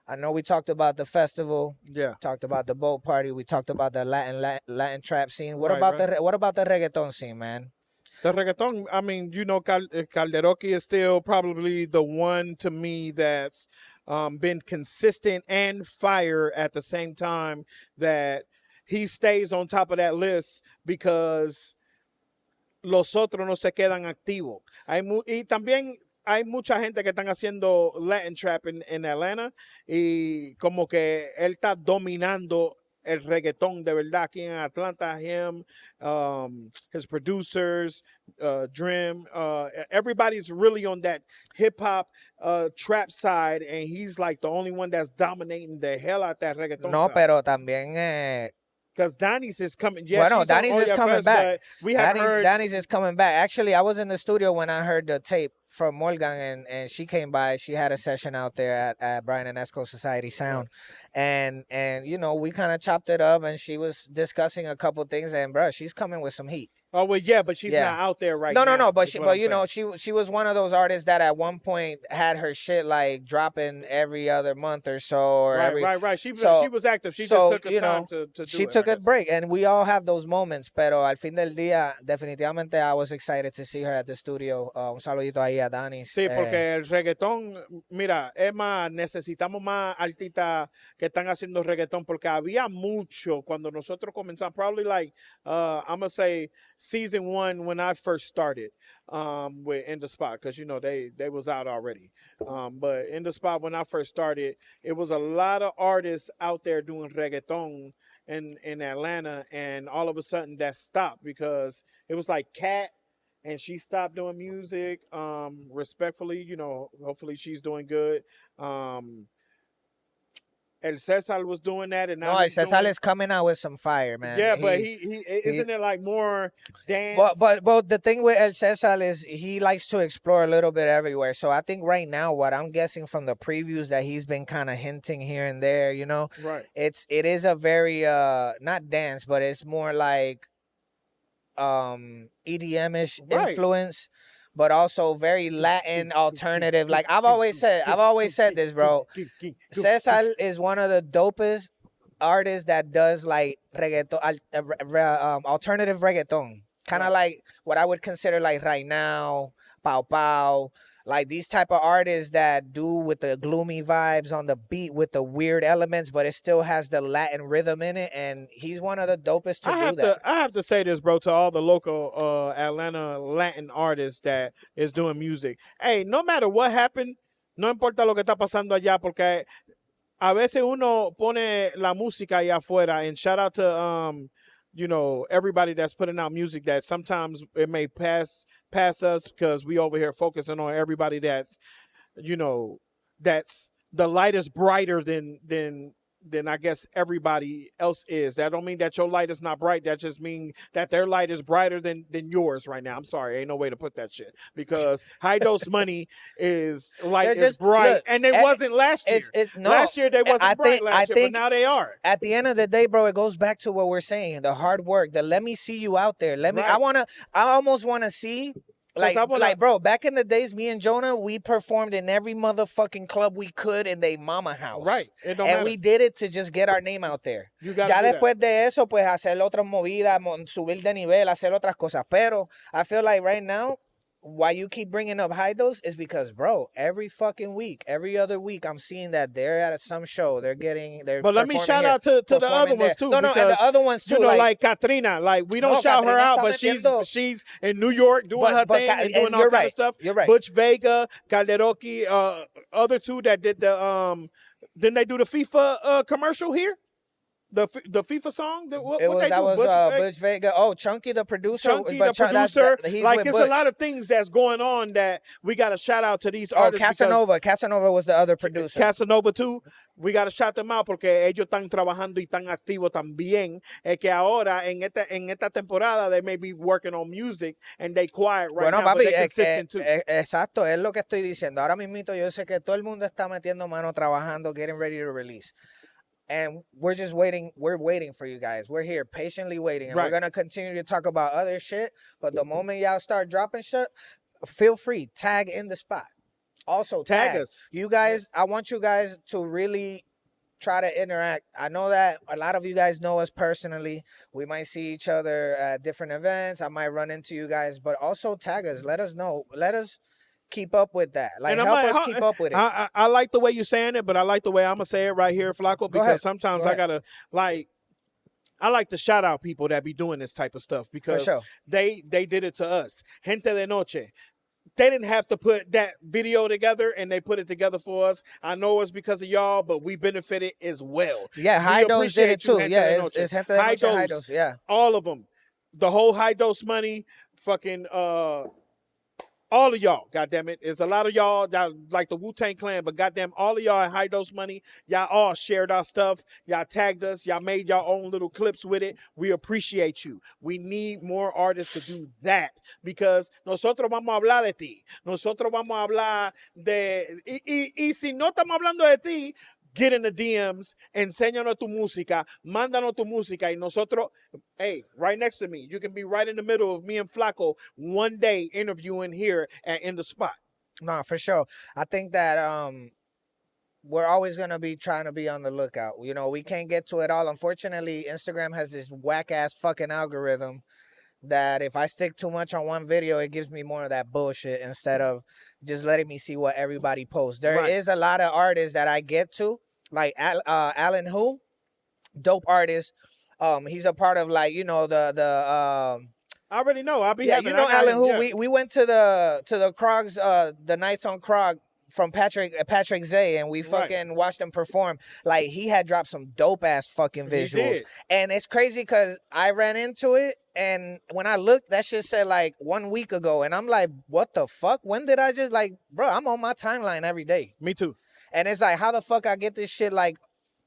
I know we talked about the festival. Yeah. Talked about the boat party. We talked about the Latin trap scene. What about the reggaeton scene, man? The reggaeton, I mean, Calderoki is still probably the one to me that's been consistent and fire at the same time, that he stays on top of that list because los otros no se quedan activos. Y también hay mucha gente que están haciendo Latin trap en Atlanta, y como que él está dominando el reggaetón de verdad aquí en Atlanta. Him, his producers, Drim, everybody's really on that hip hop trap side, and he's like the only one that's dominating the hell out that reggaeton. No, side. pero también. Because Danny's is coming. Yeah, Danny's is coming back. We haven't heard. Danny's is coming back. Actually, I was in the studio when I heard the tape from Molgan, and she came by. She had a session out there at Brian and Esco Society Sound, and you know, we kind of chopped it up, and she was discussing a couple things, and bro, she's coming with some heat. Oh well, yeah, but she's not out there right now. No, but you know, she was one of those artists that at one point had her shit like dropping every other month or so, or right. She was active. She just took her time to do she it, took a break, and we all have those moments. Pero al fin del día, definitivamente, I was excited to see her at the studio. Un saludito ahí a Dani. Sí, porque el reggaetón, mira, es más, necesitamos más artistas que están haciendo reggaetón, porque había mucho cuando nosotros comenzamos, probably like, I'm gonna say season 1 when I first started with In The Spot, because, you know, they was out already. But In The Spot, when I first started, it was a lot of artists out there doing reggaeton in Atlanta, and all of a sudden that stopped because it was like Cat, and she stopped doing music. Respectfully, you know, hopefully she's doing good. El Cesar was doing that, and now El Cesar is coming out with some fire, man. Yeah, but he isn't it like more dance? But the thing with El Cesar is he likes to explore a little bit everywhere. So I think right now, what I'm guessing from the previews that he's been kind of hinting here and there, you know, right? It is a very not dance, but it's more like EDM-ish influence. But also very Latin alternative. Like I've always said this, bro. Cesar is one of the dopest artists that does like reggaeton, alternative reggaeton. Kind of like what I would consider like Right Now, Pow Pow. Like these type of artists that do with the gloomy vibes on the beat with the weird elements, but it still has the Latin rhythm in it. And he's one of the dopest to do that. I have to say this, bro, to all the local Atlanta Latin artists that is doing music. Hey, no matter what happened, no importa lo que está pasando allá, porque a veces uno pone la música allá afuera, and shout out to you know, everybody that's putting out music that sometimes it may pass us because we over here focusing on everybody that's, you know, that's the light is brighter than I guess everybody else is. That don't mean that your light is not bright. That just mean that their light is brighter than yours right now. I'm sorry, ain't no way to put that shit, because High Dose Money is light is bright, look, and it wasn't last year. Last year they wasn't bright last year, but now they are. At the end of the day, bro, it goes back to what we're saying: the hard work. The let me see you out there. I almost wanna see. Like, bro, back in the days, me and Jonah, we performed in every motherfucking club we could in their mama house. Right. It don't matter. We did it to just get our name out there. You gotta ya do después de eso, pues hacer otras movidas, subir de nivel, hacer otras cosas. Pero I feel like right now, why you keep bringing up High Dose is because, bro, every fucking week, every other week, I'm seeing that they're at some show. But let me shout out to the other ones too. No, and the other ones too. You know, like Katrina. Like we don't shout her out, but she's in New York doing her thing and doing all kind of stuff. You're right. Butch Vega, Calderoki, other two that did the didn't they do the FIFA commercial here? The FIFA song? That was Butch Vega. Oh, Chunky the producer. Chunky the producer. Like, it's a lot of things that's going on that we got to shout out to these artists. Casanova. Casanova was the other producer. Casanova too. We got to shout them out porque ellos están trabajando y están activos también. Es que ahora, en esta temporada, they may be working on music and they quiet right now, but they're consistent too. Exacto, es lo que estoy diciendo. Ahora mismito yo sé que todo el mundo está metiendo mano, trabajando, getting ready to release. And we're just waiting. We're waiting for you guys. We're here patiently waiting. And we're going to continue to talk about other shit. But the moment y'all start dropping shit, feel free. Tag In The Spot. Also, tag us. You guys, I want you guys to really try to interact. I know that a lot of you guys know us personally. We might see each other at different events. I might run into you guys. But also tag us. Let us know. Let us keep up with that. Like, help us keep up with it. I like the way you're saying it, but I like the way I'm going to say it right here, Flaco, because sometimes I got to, like, I like to shout out people that be doing this type of stuff because they did it to us. Gente de Noche. They didn't have to put that video together, and they put it together for us. I know it's because of y'all, but we benefited as well. Yeah, High Dose did it too. Yeah, it's Gente de Noche, High Dose. Yeah. All of them. The whole High Dose Money, fucking... all all of y'all, goddamn it. There's a lot of y'all that like the Wu-Tang Clan, but goddamn, all of y'all at High Dose Money, y'all all shared our stuff. Y'all tagged us. Y'all made y'all own little clips with it. We appreciate you. We need more artists to do that because nosotros vamos a hablar de ti. Nosotros vamos a hablar de... Y si no estamos hablando de ti, get in the DMs, enséñanos tu música, mándanos tu música, y nosotros, hey, right next to me, you can be right in the middle of me and Flaco one day interviewing here In the Spot. No, for sure. I think that we're always going to be trying to be on the lookout. You know, we can't get to it all. Unfortunately, Instagram has this whack-ass fucking algorithm that if I stick too much on one video, it gives me more of that bullshit instead of just letting me see what everybody posts. There is a lot of artists that I get to, like Alan Who, dope artist. He's a part of like, you know, the I already know. I'll be you know Alan Who. Yeah. We went to the Krogs, the nights on Krog from Patrick Zay, and we fucking watched him perform. Like, he had dropped some dope ass fucking visuals, and it's crazy because I ran into it, and when I looked, that shit said like 1 week ago, and I'm like, what the fuck? When did I just like, bro? I'm on my timeline every day. Me too. And it's like, how the fuck I get this shit like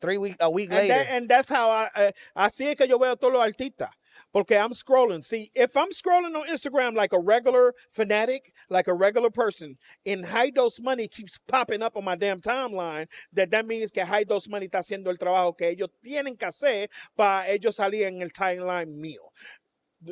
a week later? And that's how así es que yo veo todos los artistas. Porque I'm scrolling. See, if I'm scrolling on Instagram like a regular fanatic, like a regular person, and High Dose Money keeps popping up on my damn timeline, that means que High Dose Money está haciendo el trabajo que ellos tienen que hacer para ellos salir en el timeline mío.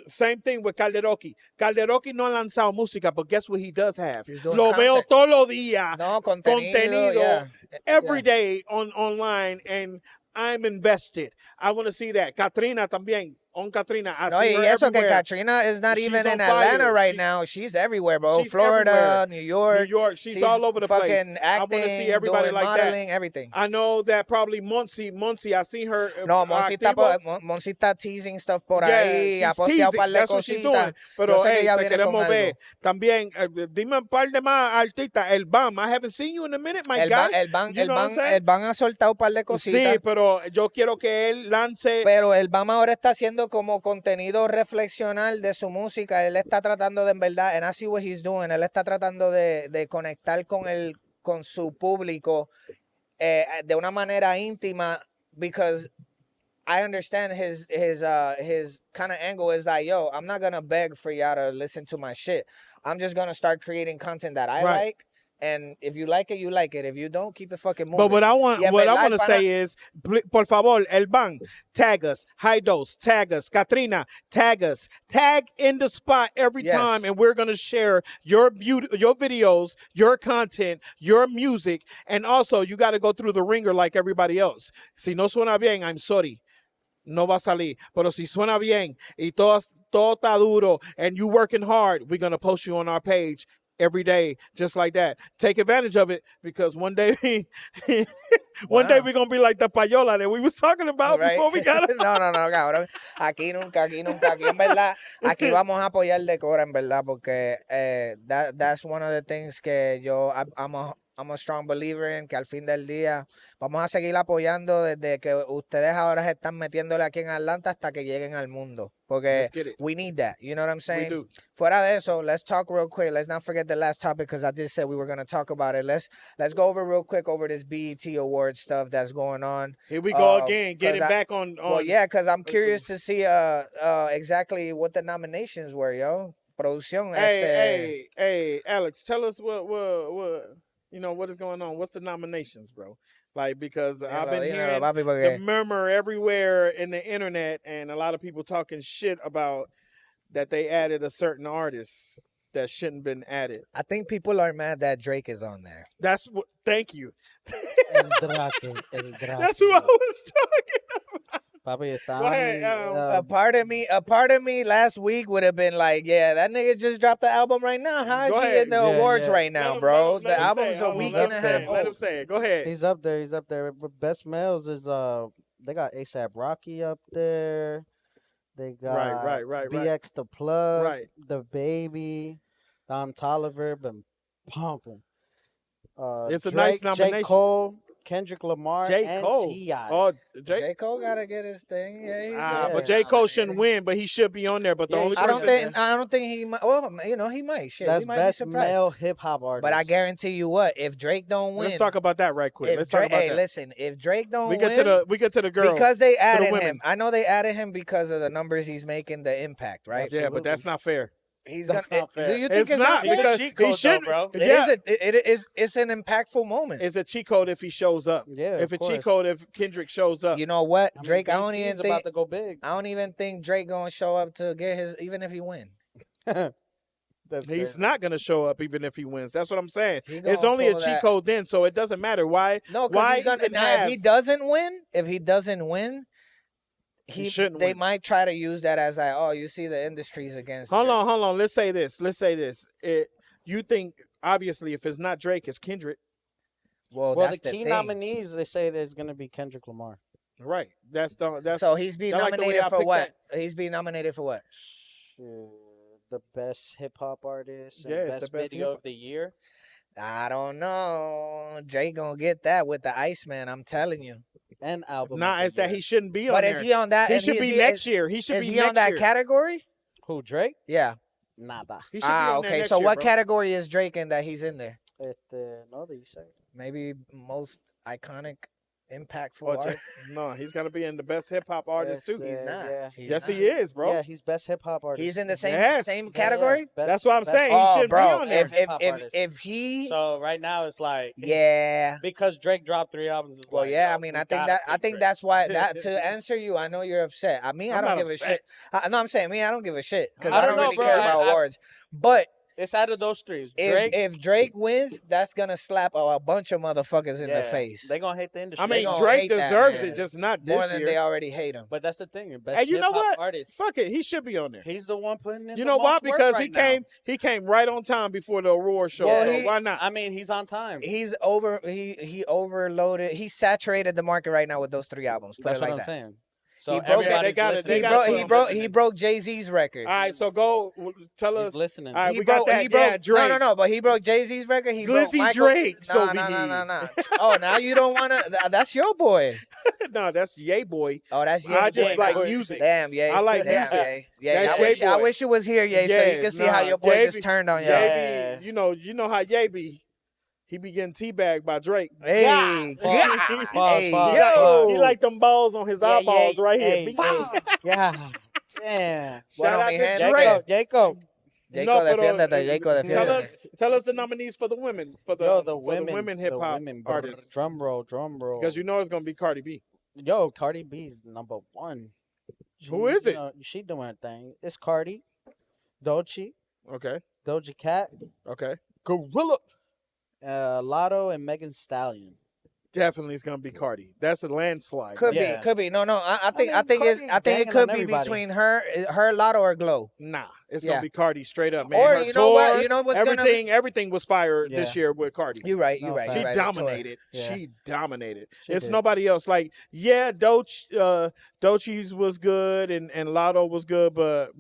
Same thing with Calderoki. Calderoki no ha lanzado música, but guess what he does have? Lo veo todos los días. No, contenido every day online, and I'm invested. I want to see that. Katrina también. On Katrina. No, y eso que Katrina is not even in Atlanta right now. She's everywhere, bro. Florida, everywhere. New York. She's all over the place. Fucking acting, I want to see everybody like modeling, that. Everything. I know that probably Monsi, I seen her. No, Monsi está teasing stuff por ahí. She's teasing. That's what she's doing. Pero hey, te queremos ver. También, dime un par de más artistas. El BAM. I haven't seen you in a minute, my guy. El BAM ha soltado un par de cositas. Sí, pero yo quiero que él lance. Pero el BAM ahora está haciendo como contenido reflexional de su música. Él está tratando de, en verdad, and I see what he's doing, él está tratando de conectar con su público de una manera íntima, because I understand his kind of angle is like, yo, I'm not gonna beg for y'all to listen to my shit. I'm just gonna start creating content that I like. And if you like it, you like it. If you don't, keep it fucking moving. But what I want to say is, por favor, El Ban, tag us. High Dose, tag us. Katrina, tag us. Tag In the Spot every time, and we're going to share your videos, your content, your music, and also you got to go through the ringer like everybody else. Si no suena bien, I'm sorry. No va a salir. Pero si suena bien y todo está duro and you working hard, we're going to post you on our page every day, just like that. Take advantage of it, because one day we're gonna be like the payola that we was talking about before we got it. No, cabrón. Aquí nunca. Aquí en verdad, aquí vamos a apoyar de Cora, en verdad, porque that's one of the things que I'm a strong believer in, que al fin del día vamos a seguir apoyando desde que ustedes ahora se están metiéndole aquí en Atlanta hasta que lleguen al mundo. Porque we need that. You know what I'm saying? We do. Fuera de eso, let's talk real quick. Let's not forget the last topic, because I did say we were going to talk about it. Let's go over real quick over this BET Awards stuff that's going on. Here we go again, getting back on. Well, yeah, because I'm curious to see exactly what the nominations were, yo. Producción. Hey, Alex, tell us what you know, what is going on? What's the nominations, bro? Like, because I've been hearing the murmur everywhere in the internet, and a lot of people talking shit about that they added a certain artist that shouldn't been added. I think people are mad that Drake is on there. That's what. Thank you. El Drake. That's who I was talking about. Papi, Go ahead, a part of me last week would have been like, yeah, that nigga just dropped the album right now. How is he in the awards right now, bro? The album's a week and a half old. Let him say it. Go ahead. He's up there. But Best Males is they got A$AP Rocky up there. They got right. BX The Plug, The Baby, Don Toliver, been pumping. It's a Drake, nice nomination. J. Cole, Kendrick Lamar J. and Cole. T.I. Oh, J. Cole gotta get his thing. Yeah, he's but J. Cole shouldn't win, but he should be on there. But the Yeah, only he I person don't think he might. Well, you know, he might. Shit, That's he might best be surprised. male hip hop artist. But I guarantee you what, if Drake don't win, Let's talk about that right quick. if Let's talk Drake, about hey, that. listen, if Drake don't We win, get to the girls because they to the added women. him. I know they added him because of the numbers he's making, the impact, right? Yeah, but that's not fair. He's That's gonna. not fair. Do you think it's not fair? because cheat code, he should, though, bro. Yeah, It is. It's an impactful moment. it's a cheat code if he shows up. Yeah, if of a cheat course. code if Kendrick shows up. You know what, I mean, Drake? I don't BT even is think. about to go big. I don't even think Drake gonna show up to get his. Even if he win, That's He's crazy. not gonna show up even if he wins. That's what I'm saying. He gonna It's only a pull cheat that- code then, so it doesn't matter why. no, because why he's gonna. even Now, have- if he doesn't win, He shouldn't They win. might try to use that as like, oh, you see, the industry's against. Hold Drake. on. Let's say this. You think obviously if it's not Drake, it's Kendrick, Well, Well, that's the key thing. nominees, they say there's going to be Kendrick Lamar. right? That's So he's being I like the way nominated I for picked what? He's being nominated for what? The best hip hop artist and Yeah, it's best the best video hip-hop. of the year. I don't know. Drake gonna get that with the Iceman. I'm telling you. And album. Nah, of the it's that year. he shouldn't be on But there. is he on that? He and should is be he- next year. He should Is be he on next that year. category? Who, Drake? Yeah. Nada. He should be on there Okay. next So year, what bro. category is Drake in that he's in there? No, they say. Maybe most iconic, impactful. Oh, art? Drake? No, he's gonna be in the best hip hop artist too. He's not. Yeah. He's Yes, not. he is, bro. Yeah, he's best hip hop artist. He's in the same Yes. same Yeah, category. That's what I'm saying. He Oh, shouldn't bro. be on there. Hip-hop artist. If he, So right now it's like, yeah. because Drake dropped 3 albums. It's Well, like, yeah. yo, I mean, we I gotta think pick Drake. that's why that to answer you. I know you're upset. I I'm don't not give a upset. shit. No, I'm saying I don't give a shit because I I don't don't know, really bro. care about I- awards. But It's out of those 3. if Drake. Drake wins, that's gonna slap a bunch of motherfuckers in the yeah, face. They gonna hate the industry. I mean, gonna Drake hate that, deserves man. it, just not More this than year. they already hate him. But that's the thing. Your best And you know hip-hop what? artist. Fuck it, he should be on there. He's the one putting in You the know why? most work Because right he came right on time before the award show. Well, so he- why not? I mean, he's on time. He overloaded. He saturated the market right now with those 3 albums. Put That's it what like I'm that. saying. So He broke it. everybody's They got it. listening. They got He broke Jay-Z's record. All right, so go tell us. He's listening. All right, He we broke, got that. he broke, yeah, Drake. No, but he broke Jay-Z's record. He broke Glizzy Michael. Drake's over No. here. Oh, now you don't want to. That's your boy. No, that's Yay Boy. Oh, that's Ye. I just Boy. like music. Damn, yeah. I like Damn, music. Yeah, That's I Ye Boy. wish you was here, yeah, so you can see how your boy Ye just be- turned on y'all. Ye be- you know how Ye be. He be getting teabagged by Drake. Hey, Pause, hey, pause, yo. He like them balls on his eyeballs right here. Hey, Big- hey. Yeah. Damn. Shout Bueno, out mi to gente. Drake. Jacob. Jacob, defiéndete, Jacob, Tell defiéndete. us the nominees for the women, for the women hip hop artists, Drum roll. because you know it's gonna be Cardi B. Yo, Cardi B's number 1. Who is it? She doing her thing. It's Cardi, Doechii, Okay, Doja Cat, okay, Gorilla, Lotto, and Megan Stallion. definitely it's gonna be Cardi. That's a landslide. Could Yeah. be, could be. No, I think mean, it Cardi's could banging be on everybody. between her Lotto or Glow. Nah, it's Yeah. gonna be Cardi straight up, man. Or Her you know what? tour, You know what's gonna be? everything was fire this Yeah. year with Cardi. You're right. No, You're right. facts. She You're right. the tour. dominated. Yeah. She dominated. She It's did. nobody else. Like, yeah, Doechie's was good and Lotto was good, but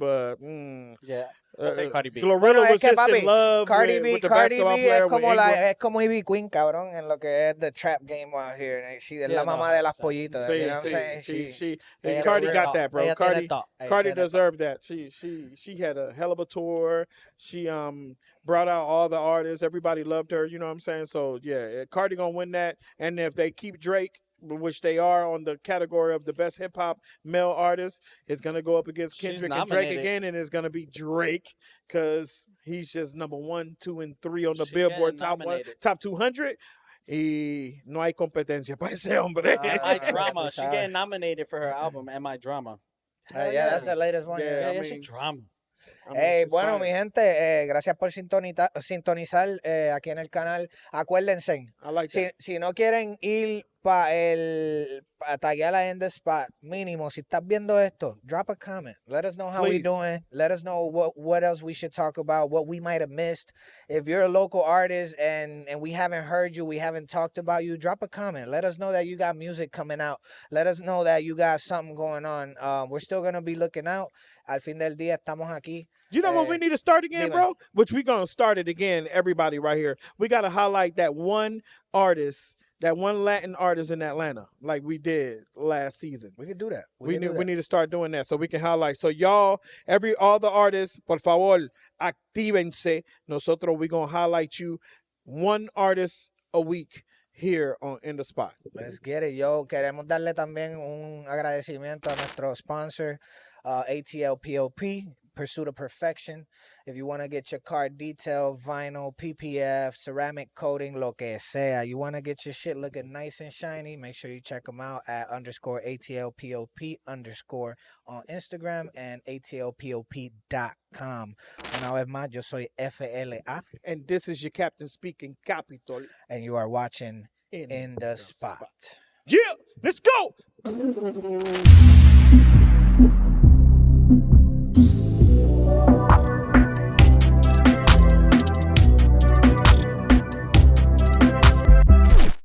Yeah. I say Cardi B. Glorilla Bueno, es was que, just papi, in love Cardi with the Cardi basketball B player. es como, with Ingram. es como Ivy Queen, cabrón, en lo que es the trap game out here. She es Yeah, la no, mamá de las 100%. pollitas. Sí, you know what I'm sí, saying? sí, Ella Cardi tiene got todo. that, bro. Ella Cardi, tiene todo. Ella Cardi tiene todo. deserved that. She had a hell of a tour. She brought out all the artists. Everybody loved her. You know what I'm saying? So yeah, Cardi gonna win that. And if they keep Drake, which they are on the category of the best hip hop male artist, it's gonna go up against She's Kendrick and Drake nominated. again, and it's gonna be Drake because he's just number 1, 2, and 3 on the She Billboard getting nominated. top 200. Y no hay competencia para ese hombre. My Ah, Drama. tú She sabes. getting nominated for her album, Am I Drama? Yeah, that's the latest one. Yeah, Yeah, I she mean- drama. I mean, Hey, she's bueno, fire. mi gente, gracias por sintonizar aquí en el canal. Acuérdense, I like that. si no quieren ir pa taguear a In The Spot, mínimo, si estás viendo esto, drop a comment. Let us know how we Please. doing. Let us know what else we should talk about, what we might have missed. If you're a local artist and we haven't heard you, we haven't talked about you, drop a comment. Let us know that you got music coming out. Let us know that you got something going on. We're still going to be looking out. Al fin del día, estamos aquí. You know what we need to start again, Dime. bro? Which we gonna start it again, everybody right here. We gotta highlight that one artist that one Latin artist in Atlanta, like we did last season. We could do that. We need to start doing that so we can highlight. So y'all, all the artists, por favor, actívense. Nosotros we gonna highlight you one artist a week here on In the Spot. Let's get it, yo. Queremos darle también un agradecimiento a nuestro sponsor, ATL POP, Pursuit of Perfection. If you want to get your car detailed, vinyl, PPF, ceramic coating, lo que sea, you want to get your shit looking nice and shiny, make sure you check them out at _ATLPOP_ on Instagram and atlpop.com. Una vez más, yo soy FLA. And this is your captain speaking, Capiitol. And you are watching In the Spot. Yeah, let's go!